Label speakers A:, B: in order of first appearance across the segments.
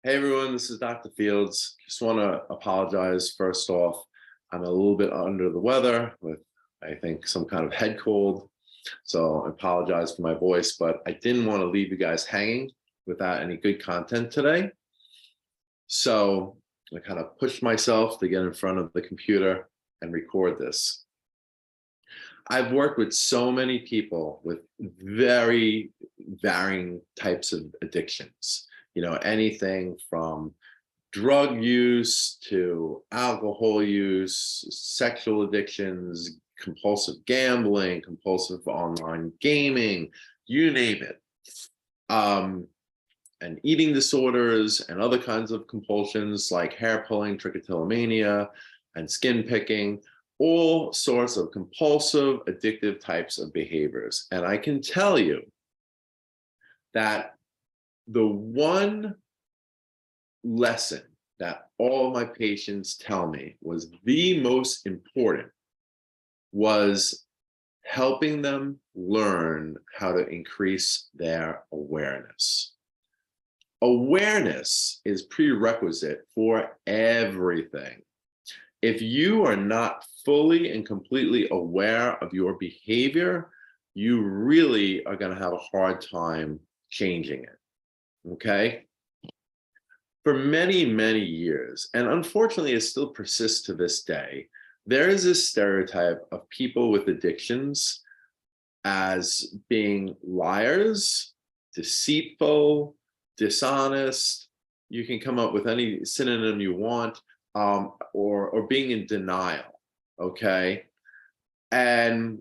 A: Hey everyone, this is Dr. Fields. Just want to apologize first off. I'm a little bit under the weather with, I think, some kind of head cold. So I apologize for my voice, but I didn't want to leave you guys hanging without any good content today. So I kind of pushed myself to get in front of the computer and record this. I've worked with so many people with very varying types of addictions. Anything from drug use to alcohol use, sexual addictions, compulsive gambling, compulsive online gaming, you name it. And eating disorders and other kinds of compulsions like hair pulling, trichotillomania, and skin picking, all sorts of compulsive, addictive types of behaviors. And I can tell you that the one lesson that all my patients tell me was the most important was helping them learn how to increase their awareness. Awareness is prerequisite for everything. If you are not fully and completely aware of your behavior, you really are going to have a hard time changing it. Okay? For many, many years, and unfortunately it still persists to this day, there is this stereotype of people with addictions as being liars, deceitful, dishonest. You can come up with any synonym you want, or being in denial. Okay? And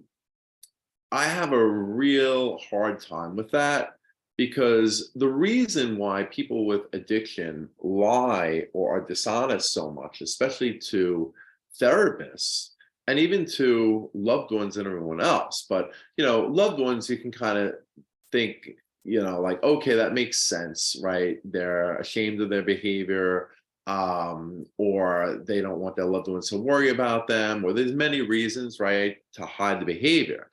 A: I have a real hard time with that, because the reason why people with addiction lie or are dishonest so much, especially to therapists and even to loved ones and everyone else, but loved ones, you can kind of think, like, okay, that makes sense, right? They're ashamed of their behavior, or they don't want their loved ones to worry about them, or there's many reasons, right, to hide the behavior.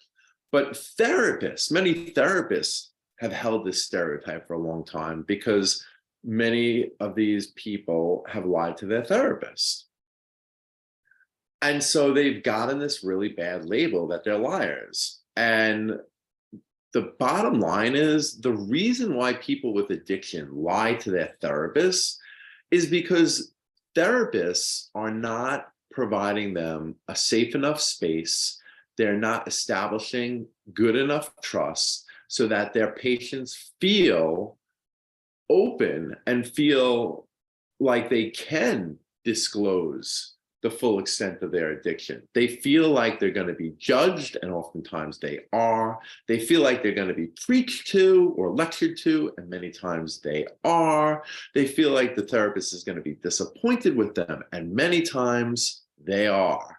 A: But many therapists have held this stereotype for a long time because many of these people have lied to their therapists. And so they've gotten this really bad label that they're liars. And the bottom line is, the reason why people with addiction lie to their therapists is because therapists are not providing them a safe enough space. They're not establishing good enough trust so that their patients feel open and feel like they can disclose the full extent of their addiction. They feel like they're going to be judged, and oftentimes they are. They feel like they're going to be preached to or lectured to, and many times they are. They feel like the therapist is going to be disappointed with them, and many times they are.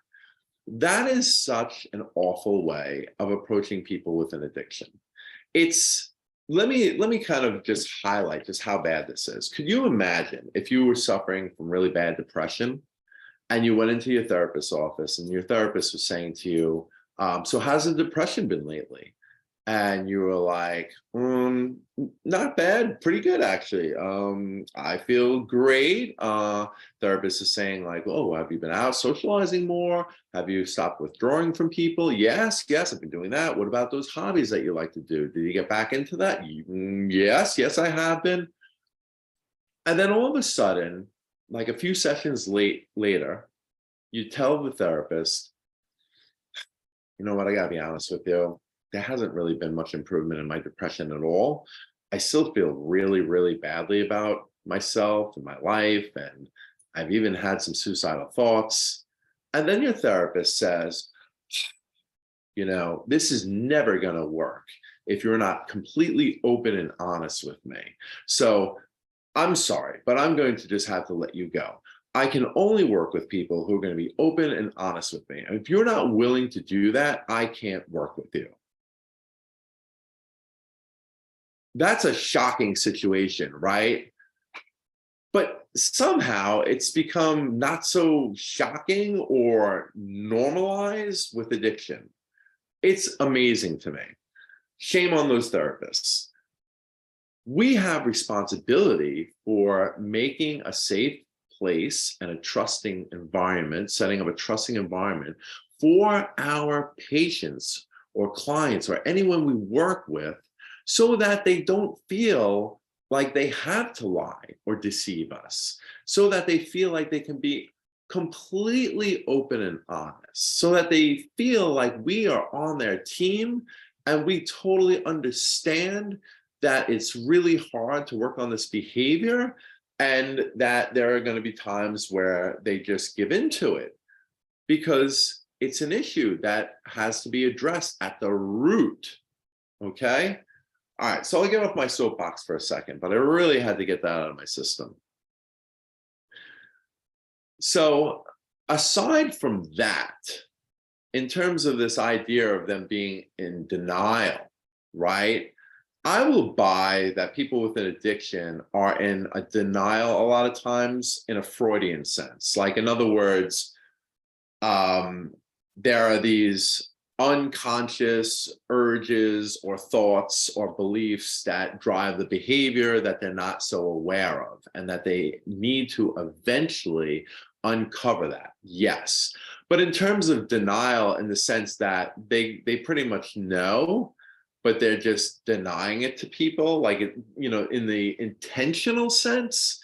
A: That is such an awful way of approaching people with an addiction. Let me kind of just highlight just how bad this is. Could you imagine if you were suffering from really bad depression and you went into your therapist's office and your therapist was saying to you, so how's the depression been lately? And you were like, not bad, pretty good actually. I feel great. Therapist is saying like, oh, have you been out socializing more? Have you stopped withdrawing from people? Yes, I've been doing that. What about those hobbies that you like to do? Did you get back into that? Yes, I have been. And then all of a sudden, like a few sessions later, you tell the therapist, you know what, I gotta be honest with you, there hasn't really been much improvement in my depression at all. I still feel really, really badly about myself and my life, and I've even had some suicidal thoughts. And then your therapist says, this is never going to work if you're not completely open and honest with me. So I'm sorry, but I'm going to just have to let you go. I can only work with people who are going to be open and honest with me. And if you're not willing to do that, I can't work with you. That's a shocking situation, right? But somehow it's become not so shocking or normalized with addiction. It's amazing to me. Shame on those therapists. We have responsibility for making a safe place and a trusting environment, setting up a trusting environment for our patients or clients or anyone we work with, so that they don't feel like they have to lie or deceive us, so that they feel like they can be completely open and honest, so that they feel like we are on their team and we totally understand that it's really hard to work on this behavior, and that there are going to be times where they just give into it because it's an issue that has to be addressed at the root. Okay. All right. So I'll get off my soapbox for a second, but I really had to get that out of my system. So aside from that, in terms of this idea of them being in denial, right? I will buy that people with an addiction are in a denial a lot of times in a Freudian sense. Like, in other words, there are these unconscious urges or thoughts or beliefs that drive the behavior that they're not so aware of, and that they need to eventually uncover that. Yes. But in terms of denial, in the sense that they pretty much know, but they're just denying it to people, like, in the intentional sense,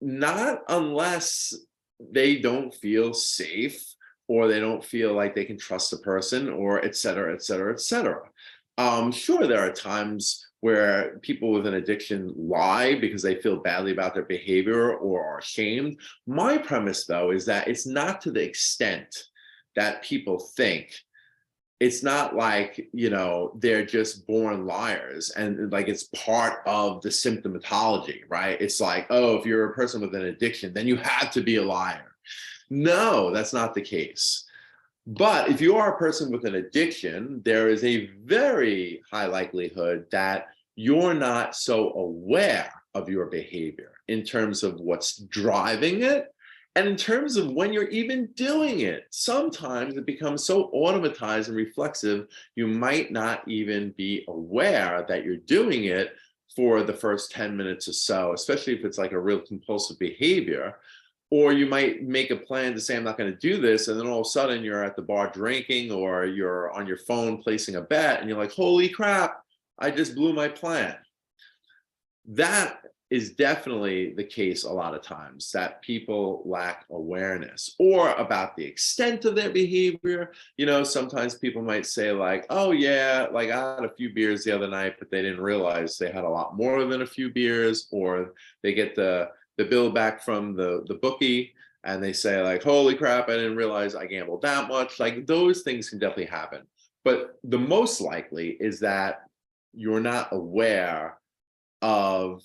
A: not unless they don't feel safe, or they don't feel like they can trust the person, or et cetera, et cetera, et cetera. Sure, there are times where people with an addiction lie because they feel badly about their behavior or are ashamed. My premise, though, is that it's not to the extent that people think. It's not like, they're just born liars and like it's part of the symptomatology, right? It's like, oh, if you're a person with an addiction, then you have to be a liar. No, that's not the case. But if you are a person with an addiction, there is a very high likelihood that you're not so aware of your behavior in terms of what's driving it, and in terms of when you're even doing it. Sometimes it becomes so automatized and reflexive, you might not even be aware that you're doing it for the first 10 minutes or so, especially if it's like a real compulsive behavior. Or you might make a plan to say, I'm not going to do this. And then all of a sudden you're at the bar drinking, or you're on your phone placing a bet, and you're like, holy crap, I just blew my plan. That is definitely the case a lot of times, that people lack awareness or about the extent of their behavior. Sometimes people might say like, oh yeah, like I had a few beers the other night, but they didn't realize they had a lot more than a few beers. Or they get the bill back from the bookie, and they say like, holy crap, I didn't realize I gambled that much. Like, those things can definitely happen. But the most likely is that you're not aware of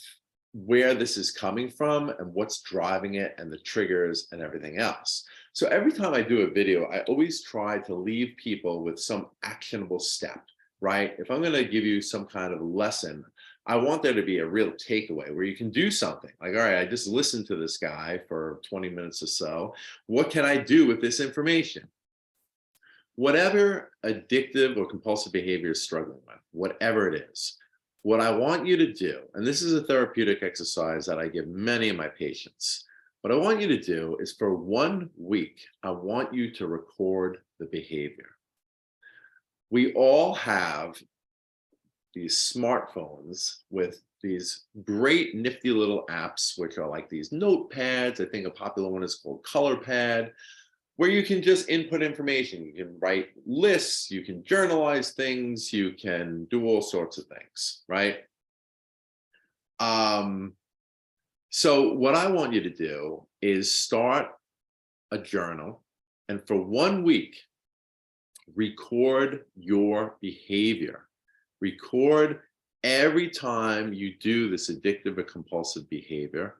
A: where this is coming from and what's driving it and the triggers and everything else. So every time I do a video, I always try to leave people with some actionable step, right? If I'm going to give you some kind of lesson, I want there to be a real takeaway where you can do something like, all right, I just listened to this guy for 20 minutes or so. What can I do with this information? Whatever addictive or compulsive behavior you're struggling with, whatever it is, what I want you to do, and this is a therapeutic exercise that I give many of my patients, what I want you to do is, for 1 week, I want you to record the behavior. We all have these smartphones with these great nifty little apps, which are like these notepads. I think a popular one is called ColorPad, where you can just input information. You can write lists, you can journalize things, you can do all sorts of things, right? So what I want you to do is start a journal, and for 1 week, record your behavior. Record every time you do this addictive or compulsive behavior,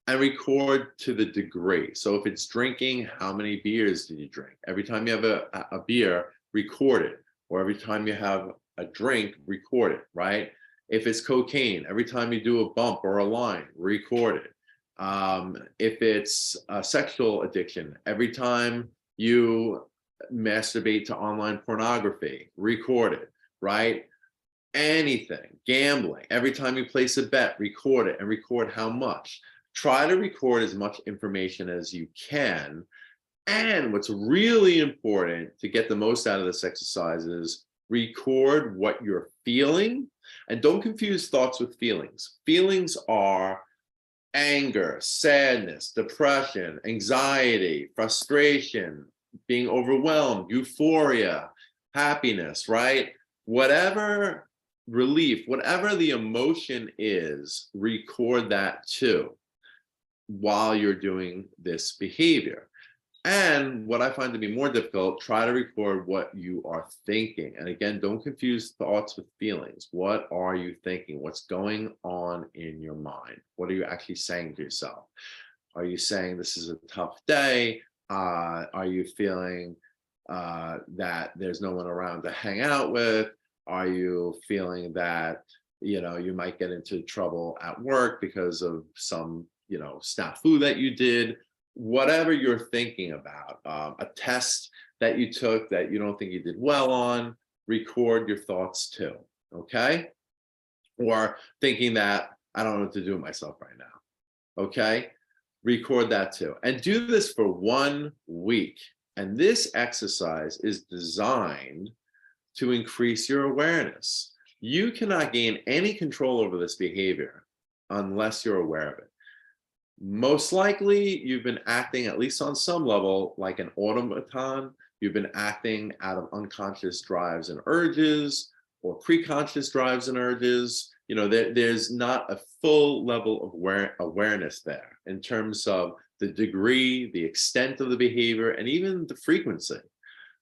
A: and record to the degree. So if it's drinking, how many beers did you drink? Every time you have a beer, record it. Or every time you have a drink, record it, right? If it's cocaine, every time you do a bump or a line, record it. If it's a sexual addiction, every time you masturbate to online pornography, record it, right? anything, gambling, every time you place a bet, record it and record how much. Try to record as much information as you can. And what's really important to get the most out of this exercise is record what you're feeling. And don't confuse thoughts with feelings. Feelings are anger, sadness, depression, anxiety, frustration, being overwhelmed, euphoria, happiness, right? Whatever relief, whatever the emotion is, record that too while you're doing this behavior. And what I find to be more difficult, try to record what you are thinking. And again, don't confuse thoughts with feelings. What are you thinking? What's going on in your mind? What are you actually saying to yourself? Are you saying this is a tough day? Are you feeling that there's no one around to hang out with? Are you feeling that, you might get into trouble at work because of some, snafu that you did? Whatever you're thinking about, a test that you took that you don't think you did well on, record your thoughts too, okay? Or thinking that I don't know what to do with myself right now, okay? Record that too. And do this for 1 week. And this exercise is designed to increase your awareness. You cannot gain any control over this behavior unless you're aware of it. Most likely, you've been acting, at least on some level, like an automaton. You've been acting out of unconscious drives and urges, or preconscious drives and urges. There's not a full level of awareness there in terms of the degree, the extent of the behavior, and even the frequency.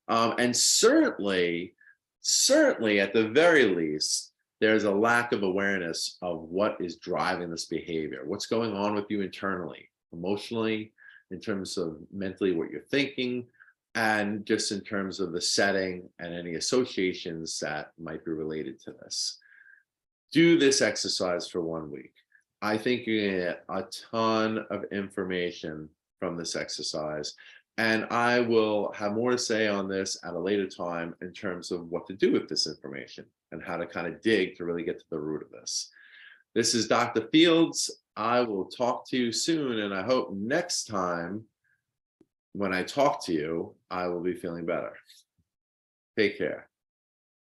A: And certainly, at the very least, there's a lack of awareness of what is driving this behavior, what's going on with you internally, emotionally, in terms of mentally what you're thinking, and just in terms of the setting and any associations that might be related to this. Do this exercise for 1 week. I think you're going to get a ton of information from this exercise. And I will have more to say on this at a later time in terms of what to do with this information and how to kind of dig to really get to the root of this. This is Dr. Fields. I will talk to you soon, and I hope next time when I talk to you, I will be feeling better. Take care.